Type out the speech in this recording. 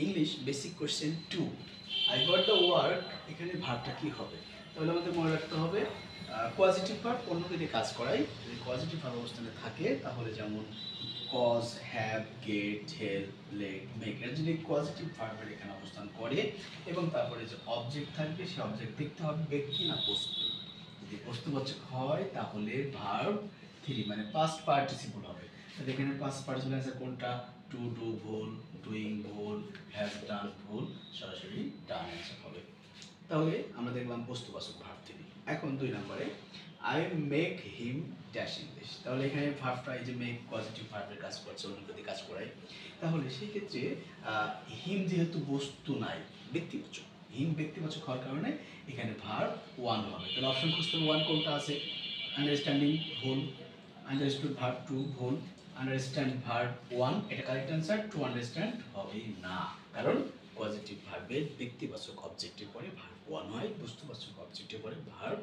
English basic question 2 I got the work, এখানে ভার্বটা কি হবে? তাহলে আমাদের মনে রাখতে হবে পজিটিভ ভার্ব অন্যকে দিয়ে কাজ করাই, যদি পজিটিভ ভার্ব অবস্থানে থাকে তাহলে যেমন cause, have, get, help, let, make, এর যদি পজিটিভ ভার্বের এখানে অবস্থান করে এবং তারপরে যে অবজেক্ট থাকবে সে অবজেক্ট দেখতে হবে ব্যক্তি না বস্তু। যদি বস্তুবাচক হয় তাহলে ভার্ব 3 মানে পাস্ট পার্টিসিপল হবে। তাহলে এখানে পাস্ট পার্টিসিপল আছে কোনটা? টু ডু ভুল, ডুইং ভুল, হ্যাভ ডান ভুল, সরাসরি ডান অ্যান্সার হবে। তাহলে আমরা দেখলাম বস্তুবাচক ভার্ব 3। এখন 2 নম্বরে I make him dash English. তাহলে এখানে ভার্বটা এই যে মেক পজিটিভ ভার্বের কাজ করছে, অন্য যদি কাজ করায়, তাহলে সেই ক্ষেত্রে হিম যেহেতু বস্তু নাই, ব্যক্তিবাচক, হিম ব্যক্তিবাচক হওয়ার কারণে এখানে ভার্ব 1 হবে। তাহলে অপশন খুঁজতে হবে 1 কোনটা আছে। আন্ডারস্ট্যান্ডিং ভুল, আন্ডারস্টুড ভার্ব 2 ভুল, আন্ডারস্ট্যান্ড ভার্ব 1 এটা কারেক্ট অ্যান্সার। টু আন্ডারস্ট্যান্ড হবেই না, কারণ পজিটিভ ভার্বের ব্যক্তিবাচক অবজেক্টের পরে ভার্ব 1 হয়, বস্তুবাচক অবজেক্টের পরে ভার্ব